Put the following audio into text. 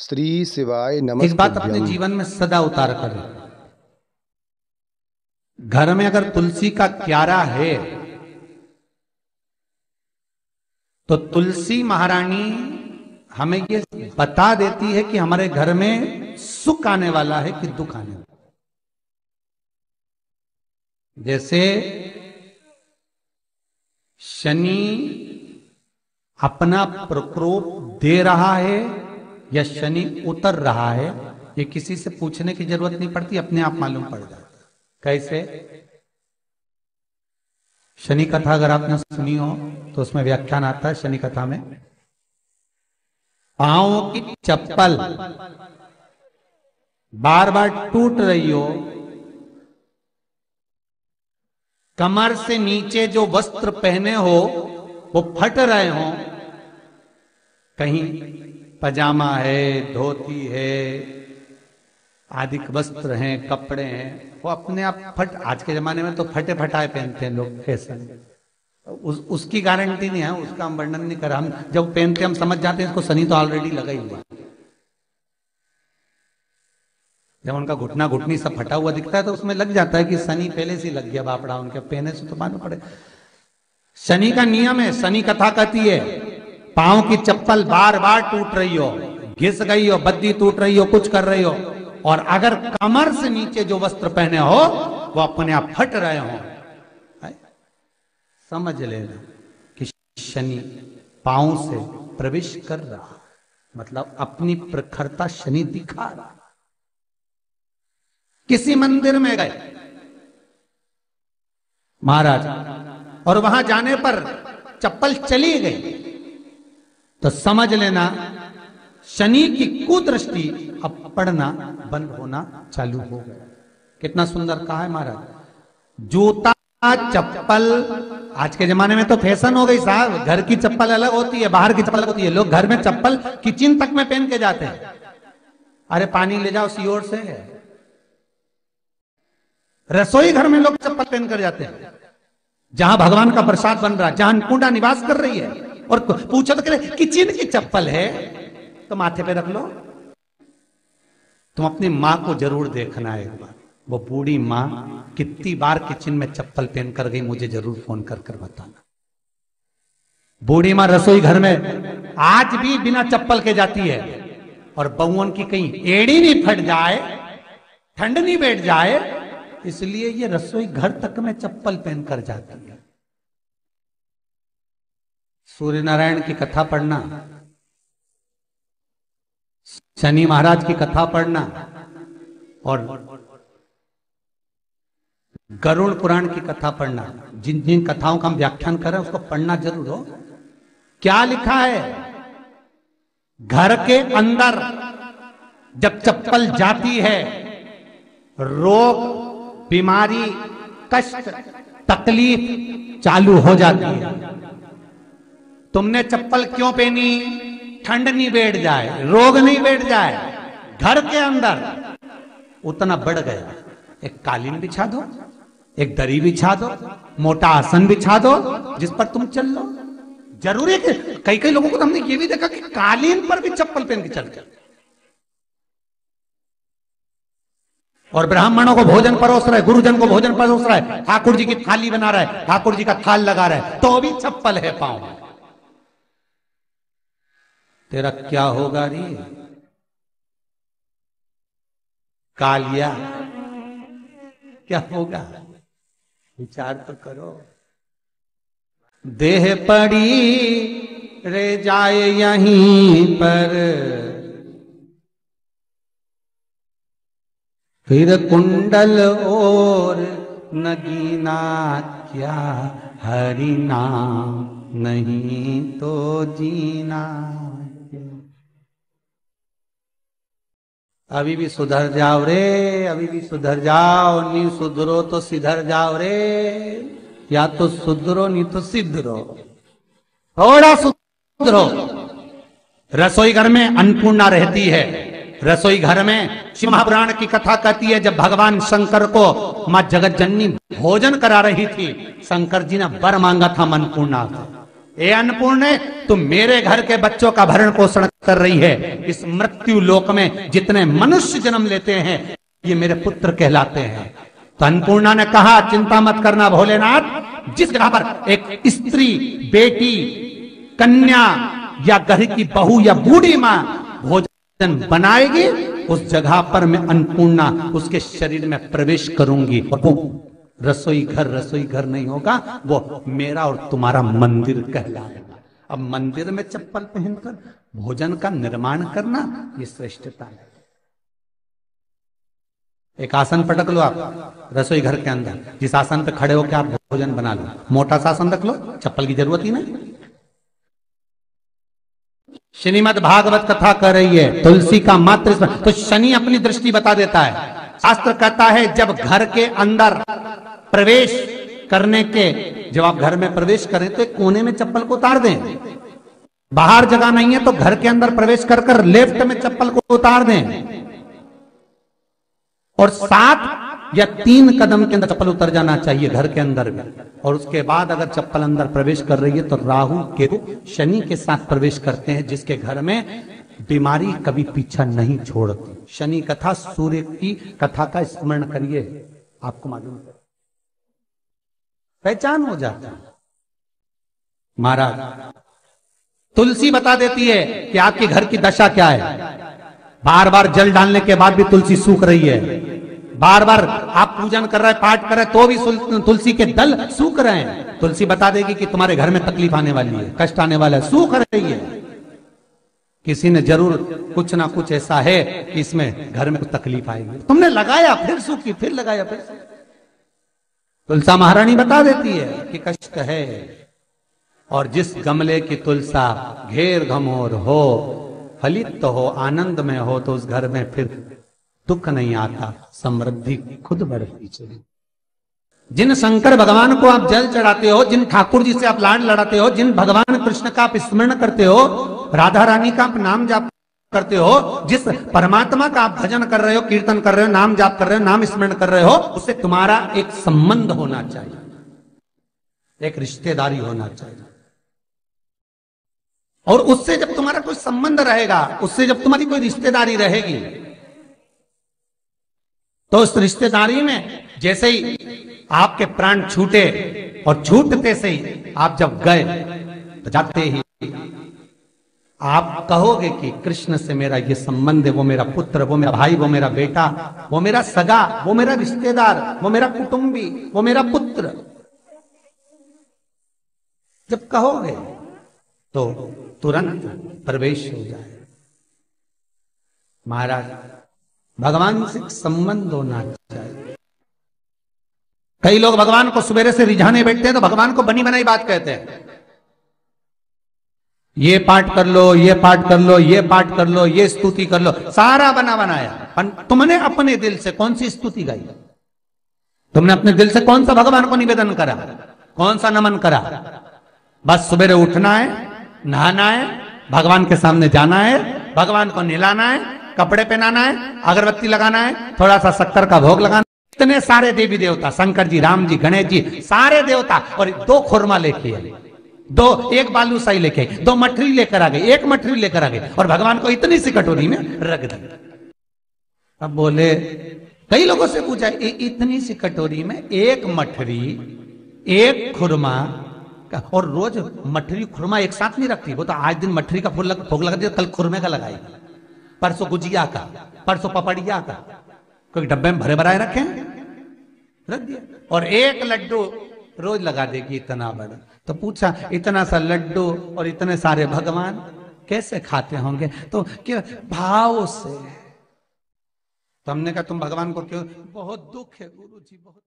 श्री शिवाय एक नमस्ते। बात अपने जीवन में सदा उतार कर, घर में अगर तुलसी का क्यारा है तो तुलसी महारानी हमें ये बता देती है कि हमारे घर में सुख आने वाला है कि दुख आने वाला। जैसे शनि अपना प्रकोप दे रहा है या शनि उतर रहा है, ये किसी से पूछने की जरूरत नहीं पड़ती, अपने आप मालूम पड़ जाता। कैसे? शनि कथा अगर आपने सुनी हो तो उसमें व्याख्यान आता है शनि कथा में, पांवों की चप्पल बार बार टूट रही हो, कमर से नीचे जो वस्त्र पहने हो वो फट रहे हो, कहीं पजामा है, धोती है, आदि वस्त्र हैं, कपड़े हैं, वो अपने आप फट। आज के जमाने में तो फटे फटाए पहनते हैं लोग, फैशन। उसकी गारंटी नहीं है, उसका हम वर्णन नहीं कर रहा। हम जब पहनते हम समझ जाते हैं इसको शनि तो ऑलरेडी लगा ही हुआ। जब उनका घुटना घुटनी सब फटा हुआ दिखता है तो उसमें लग जाता है कि शनि पहले से लग गया बापड़ा, उनके पहने से तो मालूम पड़े। शनि का नियम है, शनि कथा कहती है पांव की चप्पल बार बार टूट रही हो, घिस गई हो, बद्दी टूट रही हो, कुछ कर रही हो, और अगर कमर से नीचे जो वस्त्र पहने हो वो अपने आप फट रहे हो, समझ लेना कि शनि पांव से प्रवेश कर रहा, मतलब अपनी प्रखरता शनि दिखा रहा। किसी मंदिर में गए महाराज और वहां जाने पर चप्पल चली गई तो समझ लेना शनि की कुदृष्टि अब पड़ना बंद होना चालू हो गया। कितना सुंदर कहा है महाराज। जूता चप्पल आज के जमाने में तो फैशन हो गई साहब, घर की चप्पल अलग होती है, बाहर की चप्पल अलग होती है। लोग घर में चप्पल किचन तक में पहन के जाते हैं। अरे पानी ले जाओ सीओर से, रसोई घर में लोग चप्पल पहन कर जाते हैं, जहां भगवान का प्रसाद बन रहा है, जहां अन्नपूर्णा निवास कर रही है, और पूछो तो करे किचन की चप्पल है तो माथे पे रख लो। तुम अपनी मां को जरूर देखना है एक बार, वो बूढ़ी मां कितनी बार किचन में चप्पल पहन कर गई, मुझे जरूर फोन कर कर बताना। बूढ़ी मां रसोई घर में आज भी बिना चप्पल के जाती है, और बहुओं की कहीं एड़ी नहीं फट जाए, ठंड नहीं बैठ जाए, इसलिए ये रसोई घर तक में चप्पल पहनकर जाती है। सूर्य नारायण की कथा पढ़ना, शनि महाराज की कथा पढ़ना, और गरुड़ पुराण की कथा पढ़ना। जिन जिन कथाओं का हम व्याख्यान कर रहे हैं उसको पढ़ना जरूर हो। क्या लिखा है? घर के अंदर जब चप्पल जाती है, रोग, बीमारी, कष्ट, तकलीफ चालू हो जाती है। तुमने चप्पल क्यों पहनी? ठंड नहीं बैठ जाए, रोग नहीं बैठ जाए। घर के अंदर उतना बढ़ गया, एक कालीन बिछा दो, एक दरी बिछा दो, मोटा आसन बिछा दो, जिस पर तुम चल लो। जरूरी है कि कई कई लोगों को तो हमने ये भी देखा कि कालीन पर भी चप्पल पहन के चलते, और ब्राह्मणों को भोजन परोस रहा है, गुरुजन को भोजन परोस रहा है, ठाकुर जी की थाली बना रहा है, ठाकुर जी का थाल लगा रहा है, तो भी चप्पल है पांव में। तेरा क्या होगा रे कालिया, क्या होगा? विचार तो करो। देह पड़ी रे जाए यहीं पर, फिर कुंडल और नगीना, क्या हरि नाम नहीं तो जीना। अभी भी सुधर जाओ रे, अभी भी सुधर जाओ, नहीं सुधरो तो सिधर जाओ रे, या तो सुधरो नहीं तो सिद्धरो, थोड़ा सुधरो। रसोई घर में अन्नपूर्णा रहती है, रसोई घर में शिव महापुराण की कथा कहती है जब भगवान शंकर को मां जगत जननी भोजन करा रही थी, शंकर जी ने वर मांगा था अन्नपूर्णा से, ए अन्नपूर्णे, तुम मेरे घर के बच्चों का भरण पोषण कर रही है। इस मृत्यु लोक में जितने मनुष्य जन्म लेते हैं ये मेरे पुत्र कहलाते हैं। तो अन्नपूर्णा ने कहा, चिंता मत करना भोलेनाथ, जिस जगह पर एक स्त्री, बेटी, कन्या या घर की बहू या बूढ़ी मां भोजन बनाएगी, उस जगह पर मैं अन्नपूर्णा उसके शरीर में प्रवेश करूंगी। और वो रसोई घर नहीं होगा, वो मेरा और तुम्हारा मंदिर कहलाएगा। अब मंदिर में चप्पल पहनकर भोजन का निर्माण करना ये श्रेष्ठता है। एक आसन पटक लो आप रसोई घर के अंदर, जिस आसन पे खड़े होकर आप भोजन बना लो, मोटा सा आसन रख लो, चप्पल की जरूरत ही नहीं। श्रीमद् भागवत कथा कर रही है तुलसी का मात्र, तो शनि अपनी दृष्टि बता देता है। शास्त्र कहता है जब घर के अंदर प्रवेश करने के, जब आप घर में प्रवेश करें तो एक कोने में चप्पल को उतार दें। बाहर जगह नहीं है तो घर के अंदर प्रवेश कर कर लेफ्ट में चप्पल को उतार दें, और 7 या 3 कदम के अंदर चप्पल उतर जाना चाहिए घर के अंदर में। और उसके बाद अगर चप्पल अंदर प्रवेश कर रही है तो राहु केतु शनि के साथ प्रवेश करते हैं, जिसके घर में बीमारी कभी पीछा नहीं छोड़ती। शनि कथा, सूर्य की कथा का स्मरण करिए, आपको मालूम है, पहचान हो जाता है। महाराज तुलसी बता देती है कि आपके घर की दशा क्या है। बार बार जल डालने के बाद भी तुलसी सूख रही है, बार बार आप पूजन कर रहे हैं, पाठ कर रहे हैं, तो भी तुलसी के दल सूख रहे हैं। तुलसी बता देगी कि तुम्हारे घर में तकलीफ आने वाली है, कष्ट आने वाला है, सूख रही है। किसी ने जरूर कुछ ना कुछ ऐसा है कि इसमें घर में कुछ तकलीफ आएगी, तुमने लगाया फिर सूखी, फिर लगाया फिर सूखी। तुलसा महारानी बता देती है कि कष्ट है। और जिस गमले की तुलसा घेर घमोर हो, फलित तो हो, आनंद में हो, तो उस घर में फिर दुख नहीं आता, समृद्धि खुद बढ़ती चली। जिन शंकर भगवान को आप जल चढ़ाते हो, जिन ठाकुर जी से आप लाड लड़ाते हो, जिन भगवान कृष्ण का आप स्मरण करते हो, राधा रानी का आप नाम जाप करते हो, जिस परमात्मा का आप भजन कर रहे हो, कीर्तन कर रहे हो, नाम जाप कर रहे हो, नाम स्मरण कर रहे हो, उससे तुम्हारा एक संबंध होना चाहिए, एक रिश्तेदारी होना चाहिए। और उससे जब तुम्हारा कोई संबंध रहेगा, उससे जब तुम्हारी कोई रिश्तेदारी रहेगी, तो उस रिश्तेदारी में जैसे ही आपके प्राण छूटे, और छूटते से ही आप जब गए, तो जाते ही आप कहोगे कि कृष्ण से मेरा ये संबंध है, वो मेरा पुत्र, वो मेरा भाई, वो मेरा बेटा, वो मेरा सगा, वो मेरा रिश्तेदार, वो मेरा कुटुंबी, वो मेरा पुत्र। जब कहोगे तो तुरंत प्रवेश हो जाए। महाराज भगवान से संबंध होना चाहिए। कई लोग भगवान को सवेरे से रिझाने बैठते हैं तो भगवान को बनी बनाई बात कहते हैं, ये पाठ कर लो, ये पाठ कर लो, ये पाठ कर लो, ये स्तुति कर लो, सारा बना बनाया। तुमने अपने दिल से कौन सी स्तुति गाई? तुमने अपने दिल से कौन सा भगवान को निवेदन करा, कौन सा नमन करा? बस सवेरे उठना है, नहाना है, भगवान के सामने जाना है, भगवान को नहलाना है, कपड़े पहनाना है, अगरबत्ती लगाना है, थोड़ा सा शक्कर का भोग लगाना। इतने सारे देवी देवता, शंकर जी, राम जी, गणेश जी, सारे देवता, और 2 खुरमा लेके आए, 1 बालूशाही लेके आए, 2 मठरी लेकर आ गए, 1 मठरी लेकर आ गए, और भगवान को इतनी सी कटोरी में रख दी। अब बोले, कई लोगों से पूछा, इतनी सी कटोरी में 1 मठरी, 1 खुरमा, और रोज मठरी खुरमा एक साथ नहीं रखती, वो तो आज दिन मठरी का भोग लगा दिया, कल खुरमे का लगाएगी, परसों गुजिया का, परसों पपड़िया का, कोई डब्बे में भरे भराए रखे, रख दिया। और 1 लड्डू रोज लगा देगी, इतना बड़ा। तो पूछा, इतना सा लड्डू और इतने सारे भगवान कैसे खाते होंगे? तो क्या भाव से। तो हमने कहा, तुम भगवान को क्यों? बहुत दुख है गुरु जी, बहुत